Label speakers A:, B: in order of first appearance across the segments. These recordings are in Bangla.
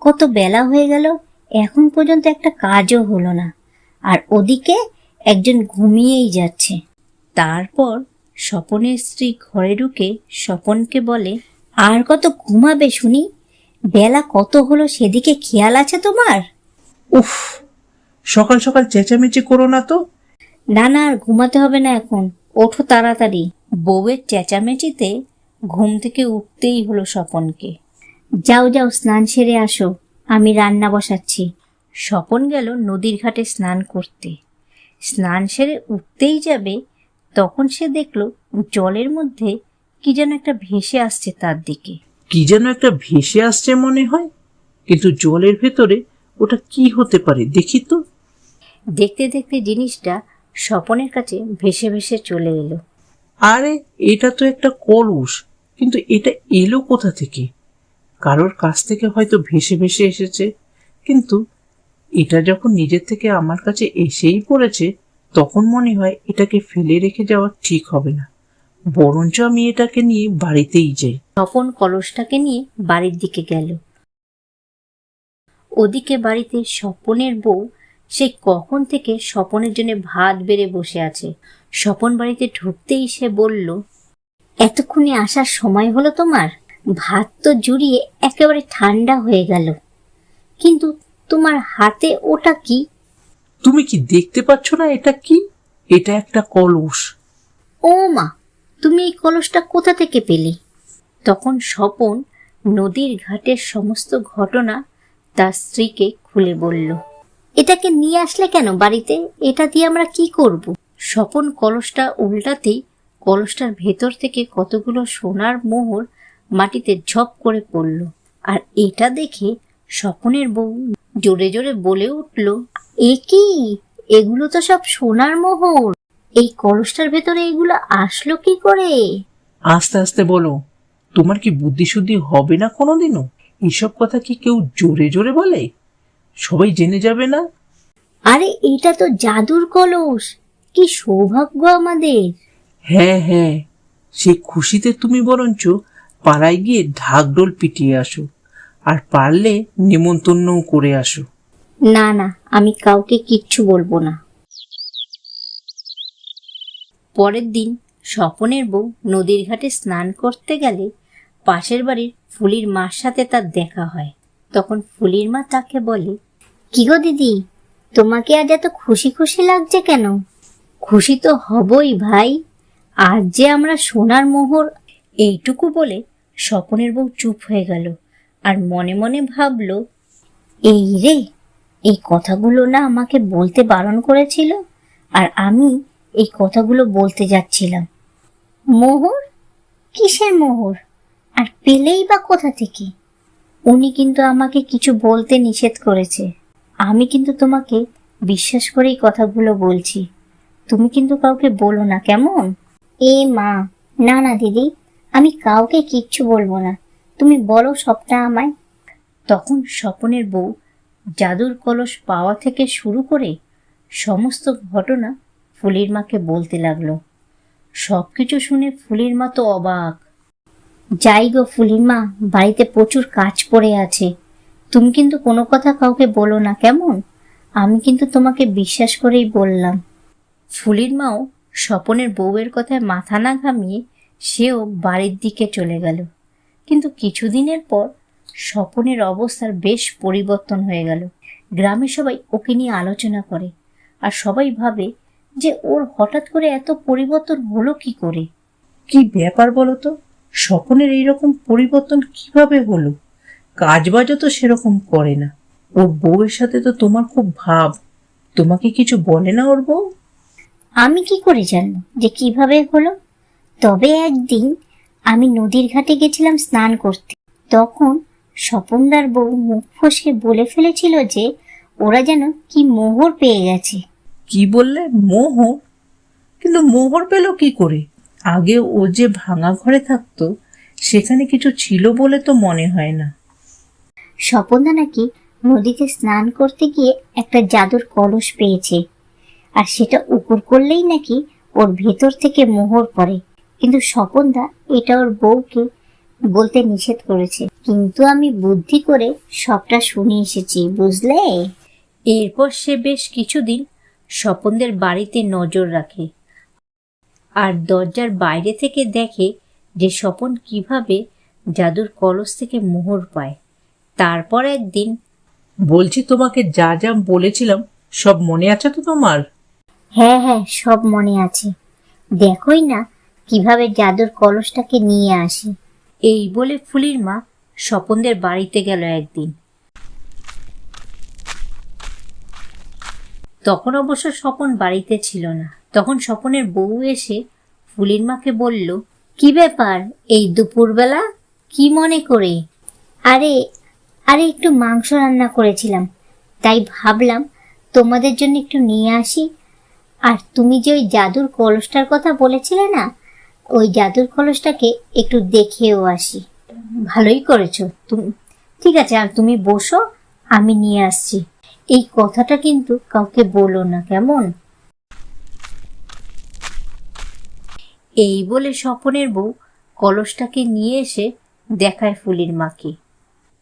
A: কত বেলা হয়ে গেল, এখন পর্যন্ত একটা কাজও হলো না, আর ওদিকে একজন ঘুমিয়েই যাচ্ছে। তারপর স্বপনের স্ত্রী ঘরে ঢুকে স্বপনকে বলে, আর কত ঘুমাবে শুনি? বেলা কত হলো সেদিকে খেয়াল আছে তোমার?
B: উফ, সকাল সকাল চেঁচামেচি করো না তো।
A: না না, আর ঘুমাতে হবে না এখন, ওঠো তাড়াতাড়ি। বউয়ের চেঁচামেচিতে ঘুম থেকে উঠতেই হলো স্বপনকে। যাও যাও, স্নান সেরে আসো, আমি রান্না বসাচ্ছি। স্বপন গেল নদীর ঘাটে স্নান করতে। স্নান সেরে উঠতেই যাবে, তখন সে দেখল জলের মধ্যে কি যেন একটা ভেসে আসছে তার দিকে।
B: কি যেন একটা ভেসে আসছে মনে হয়, কিন্তু জলের ভেতরে ওটা কি হতে পারে দেখি তো।
A: দেখতে দেখতে জিনিসটা স্বপনের কাছে ভেসে ভেসে চলে এলো।
B: আরে, এটা তো একটা কলস, কিন্তু এটা এলো কোথা থেকে? কারোর কাছ থেকে হয়তো ভেসে ভেসে এসেছে, কিন্তু এটা যখন নিজের থেকে আমার কাছে এসেই পড়েছে, তখন মনে হয় এটাকে ফেলে রেখে যাওয়া ঠিক হবে না, বরঞ্চ আমি এটাকে নিয়ে বাড়িতেই যাই।
A: স্বপন কলসটাকে নিয়ে বাড়ির দিকে গেল। ওদিকে বাড়িতে স্বপনের বউ সে কখন থেকে স্বপনের জন্য ভাত বেড়ে বসে আছে। স্বপন বাড়িতে ঢুকতেই সে বলল, এতক্ষণে আসার সময় হলো তোমার? ভাত তো জুড়িয়ে একেবারে ঠান্ডা হয়ে গেল, কিন্তু তোমার হাতে ওটা কি?
B: তুমি কি দেখতে পাচ্ছ না এটা কি? এটা একটা কলস।
A: ও মা, তুমি এই কলসটা কোথা থেকে পেলে? তখন স্বপন নদীর ঘাটের সমস্ত ঘটনা তার স্ত্রীকে খুলে বলল। এটাকে নিয়ে আসলে কেন বাড়িতে? এটা দিয়ে আমরা কি করব? স্বপন কলসটা উল্টাতেই কলসটার ভেতর থেকে কতগুলো সোনার মোহর মাটিতে ঝপ করে পড়ল। আর এটা দেখে স্বপনের বউ জোরে জোরে বলে উঠল, এ কি? এগুলো তো সব সোনার মোহর। এই কলসটার ভেতরে এগুলো আসলো কি করে?
B: আস্তে আস্তে বলো, তোমার কি বুদ্ধি শুদ্ধি হবে না কোনোদিনও? এসব কথা কি কেউ জোরে জোরে বলে? সবাই জেনে যাবে না?
A: আরে এটা তো জাদুর কলস, কি সৌভাগ্য আমাদের।
B: হ্যাঁ হ্যাঁ, সেই খুশিতে তুমি বরঞ্চ পাড়ায় গিয়ে ঢাকঢোল পিটিয়ে আসো, আর পারলে নেমন্তন্নও করে আসো।
A: না না, আমি কাউকে কিচ্ছু বলবো না। পরের দিন স্বপনের বউ নদীর ঘাটে স্নান করতে গেলে পাশের বাড়ির ফুলির মার সাথে তার দেখা হয়। তখন ফুলির মা তাকে বলে, কি গো দিদি, তোমাকে আজ এত খুশি খুশি লাগছে কেন? খুশি তো হবই ভাই, আজ যে আমরা সোনার মোহর। এইটুকু বলে স্বপনের বউ চুপ হয়ে গেল আর মনে মনে ভাবল, এই রে, এই কথাগুলো না আমাকে বলতে বারণ করেছিল, আর আমি এই কথাগুলো বলতে যাচ্ছিলাম। মোহর? কিসের মোহর? আর পেলেই বা কোথা থেকে? উনি কিন্তু আমাকে কিছু বলতে নিষেধ করেছে। আমি কিন্তু তোমাকে বিশ্বাস করেই কথাগুলো বলছি, তুমি কিন্তু কাউকে বলো না, কেমন? এ মা, না না দিদি, আমি কাউকে কিচ্ছু বলবো না, তুমি বলো সবটা আমায়। তখন স্বপনের বউ জাদুর কলস পাওয়া থেকে শুরু করে সমস্ত ঘটনা ফুলির মাকে বলতে লাগলো। সবকিছু শুনে ফুলির মা তো অবাক। যাই গো ফুলির মা, বাড়িতে প্রচুর কাজ পড়ে আছে, তুমি কিন্তু কোনো কথা কাউকে বলো না, কেমন? আমি কিন্তু তোমাকে বিশ্বাস করেই বললাম। ফুলির মাও স্বপনের বউয়ের কথায় মাথা না ঘামিয়ে সেও বাড়ির দিকে চলে গেল। কিন্তু কিছুদিনের পর স্বপনের অবস্থার বেশ পরিবর্তন হয়ে গেল। গ্রামে সবাই ওকে নিয়ে আলোচনা করে, আর সবাই ভাবে যে ওর হঠাৎ করে এত পরিবর্তন হলো কি করে।
B: কি ব্যাপার বলো তো, স্বপনের এইরকম পরিবর্তন কিভাবে হলো? কাজবাজও তো সেরকম করে না, ওর বউয়ের সাথে তো তোমার খুব ভাব, তোমাকে কিছু বলে না ওর বউ?
A: আমি কি করে জানবো যে কিভাবে হলো? তবে একদিন আমি নদীর ঘাটে গেছিলাম স্নান করতে, তখন স্বপনদার বউ মুখ ফসকে বলে ফেলেছিল যে ওরা যেন কি মোহর পেয়ে গেছে।
B: কি বললে, মোহর? কিন্তু মোহর পেল কি করে? আগে ও যে ভাঙা ঘরে থাকতো, সেখানে কিছু ছিল বলে তো মনে হয় না।
A: স্বপনদা নাকি নদীতে স্নান করতে গিয়ে একটা জাদুর কলস পেয়েছে, আর সেটা উপর করলেই নাকি ওর ভেতর থেকে মোহর পড়ে। কিন্তু স্বপনদা এটা ওর বউকে বলতে নিষেধ করেছে। কিন্তু আমি বুদ্ধি করে সবটা শুনে এসেছি, বুঝলে? এরপর সে বেশ কিছুদিন স্বপনদের বাড়িতে নজর রাখে আর দরজার বাইরে থেকে দেখে যে স্বপন কিভাবে জাদুর কলস থেকে মোহর পায়। তারপর একদিন,
B: বলছি, তোমাকে যা যা বলেছিলাম সব মনে আছে তো তোমার?
A: হ্যাঁ হ্যাঁ, সব মনে আছে। দেখোই না কিভাবে জাদুর কলসটাকে নিয়ে আসি। এই বলে ফুলির মা স্বপনদের বাড়িতে গেল একদিন। তখন অবশ্য স্বপন বাড়িতে ছিল না। তখন স্বপনের বউ এসে ফুলির মাকে বলল, কি ব্যাপার এই দুপুরবেলা, কি মনে করে? আরে আরে একটু মাংস রান্না করেছিলাম, তাই ভাবলাম তোমাদের জন্য একটু নিয়ে আসি। আর তুমি যে ওই জাদুর কলসটার কথা বলেছিলে না, ওই জাদুর কলসটাকে একটু দেখেও আসি। ভালোই করেছো তুমি। ঠিক আছে, আর তুমি বসো, আমি নিয়ে আসছি। এই কথাটা কিন্তু কাউকে বলো না, কেমন? এই বলে স্বপনের বউ কলসটাকে নিয়ে এসে দেখায় ফুলির মাকে।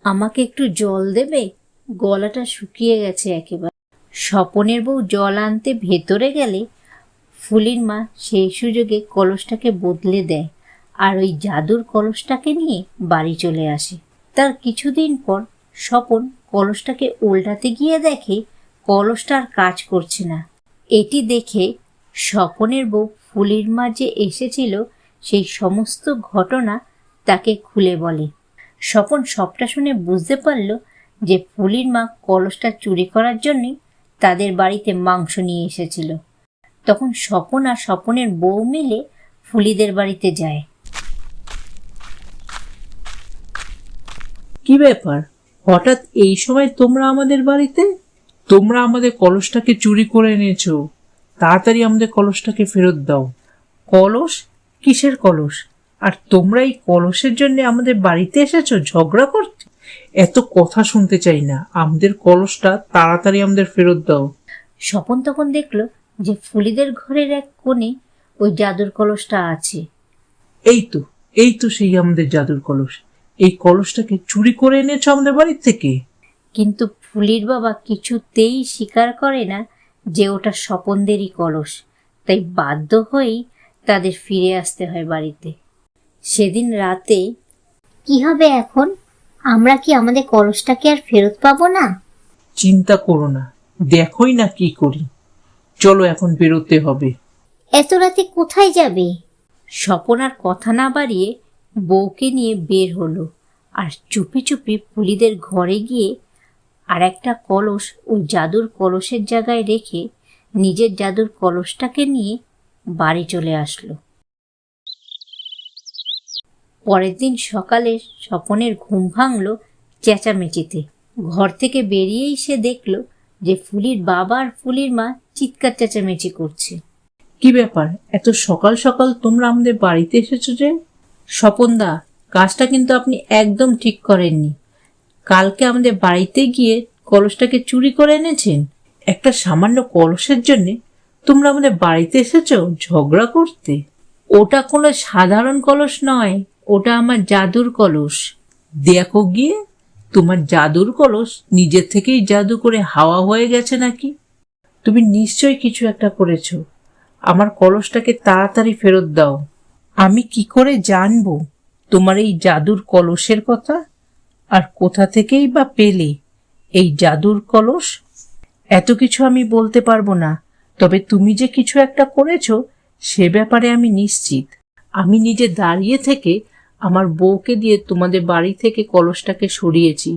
A: আমাকে একটু জল দেবে, গলাটা শুকিয়ে গেছে একেবারে। স্বপনের বউ জল আনতে ভেতরে গেলে ফুলির মা সেই সুযোগে কলসটাকে বদলে দেয় আর ওই জাদুর কলসটাকে নিয়ে বাড়ি চলে আসে। তার কিছুদিন পর স্বপন কলসটাকে উল্টাতে গিয়ে দেখে কলসটা আর কাজ করছে না। এটি দেখে স্বপনের বউ ফুলির মা যে এসেছিল সেই সমস্ত ঘটনা তাকে খুলে বলে। স্বপন সবটা শুনে বুঝতে পারল যে ফুলির মা কলসটা চুরি করার জন্যই তাদের বাড়িতে মাংস নিয়ে এসেছিল। তখন স্বপন আর স্বপনের বউ মিলে ফুলিদের বাড়িতে যায়।
B: কি ব্যাপার, হঠাৎ এই সময় তোমরা আমাদের বাড়িতে? তোমরা আমাদের কলসটাকে চুরি করে এনেছো, তাড়াতাড়ি আমাদের কলসটাকে ফেরত দাও। কলস? কিসের কলস? আর তোমরা এই কলসের জন্য আমাদের বাড়িতে এসেছো ঝগড়া করতে? এত কথা শুনতে চাই না, আমাদের কলসটা তাড়াতাড়ি আমাদের ফেরত দাও।
A: স্বপন তখন দেখলো যে ফুলিদের ঘরের এক কোণে ওই জাদুর কলসটা আছে।
B: এই তো সেই আমাদের জাদুর কলস। এই কলসটাকে চুরি করে এনেছো আমাদের বাড়ি থেকে।
A: কিন্তু ফুলির বাবা কিছুতেই স্বীকার করে না যে ওটা স্বপনদেরই কলস, তাই বাধ্য হয়েই তাদের ফিরে আসতে হয় বাড়িতে। সেদিন রাতে, কি হবে এখন? আমরা কি আমাদের কলসটাকে আর ফেরত পাবো না?
B: চিন্তা করো না, দেখোই না কি করি। চলো এখন বেরোতে হবে।
A: এত রাতে কোথায় যাবে? স্বপন আর কথা না বাড়িয়ে বউকে নিয়ে বের হলো আর চুপি চুপি ফুলিদের ঘরে গিয়ে আর একটা কলস ওই জাদুর কলসের জায়গায় রেখে নিজের জাদুর কলসটাকে নিয়ে বাড়ি চলে আসলো। পরের দিন সকালে স্বপনের ঘুম ভাঙল চেঁচামেচিতে। ঘর থেকে বেরিয়েই সে দেখল যে ফুলির বাবা আর ফুলির মা চিৎকার চেঁচামেচি করছে।
B: কি ব্যাপার, এত সকাল সকাল তোমরা আমাদের বাড়িতে এসেছো যে? স্বপনদা, কাজটা কিন্তু আপনি একদম ঠিক করেননি। কালকে আমাদের বাড়িতে গিয়ে কলসটাকে চুরি করে এনেছেন। একটা সামান্য কলসের জন্য তোমরা আমাদের বাড়িতে এসেছো ঝগড়া করতে? ওটা কোনো সাধারণ কলস নয়, ওটা আমার জাদুর কলস। দেখো গিয়ে, তোমার জাদুর কলস নিজের থেকেই জাদু করে হাওয়া হয়ে গেছে নাকি? তুমি নিশ্চয়ই কিছু একটা করেছো। আমার কলসটাকে তাড়াতাড়ি ফেরত দাও। আমি কি করে জানবো তোমার এই জাদুর কলসের কথা? আর কোথা থেকেই বা পেলে এই জাদুর কলস? এত কিছু আমি বলতে পারবো না, তবে তুমি যে কিছু একটা করেছো সে ব্যাপারে আমি নিশ্চিত। আমি নিজে দাঁড়িয়ে থেকে আমার বউকে দিয়ে তোমাদের বাড়ি থেকে কলসটাকে সরিয়েছি,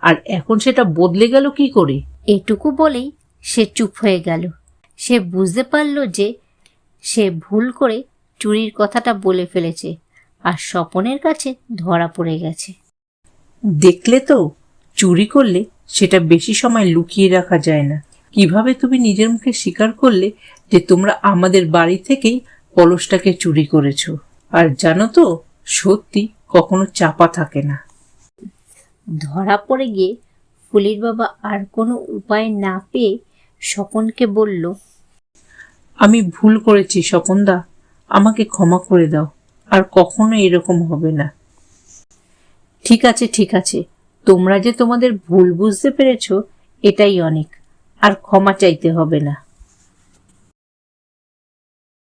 B: আর এখন সেটা বদলে গেল কি করে?
A: এটুকু বলেই সে চুপ হয়ে গেল। সে বুঝতে পারল যে সে ভুল করে চুরির কথাটা বলে ফেলেছে আর স্বপনের কাছে ধরা পড়ে গেছে।
B: দেখলে তো, চুরি করলে সেটা বেশি সময় লুকিয়ে রাখা যায় না। কিভাবে তুমি নিজের মুখে স্বীকার করলে যে তোমরা আমাদের বাড়ি থেকেই কলসটাকে চুরি করেছো। আর জানো তো, সত্যি কখনো চাপা থাকে না।
A: ধরা পড়ে গিয়ে ফুলির বাবা আর কোনো উপায় না পেয়ে স্বপনকে বলল,
B: আমি ভুল করেছি স্বপনদা, আমাকে ক্ষমা করে দাও, আর কখনো এরকম হবে না। ঠিক আছে, ঠিক আছে, তোমরা যে তোমাদের ভুল বুঝতে পেরেছ এটাই অনেক, আর ক্ষমা চাইতে হবে না।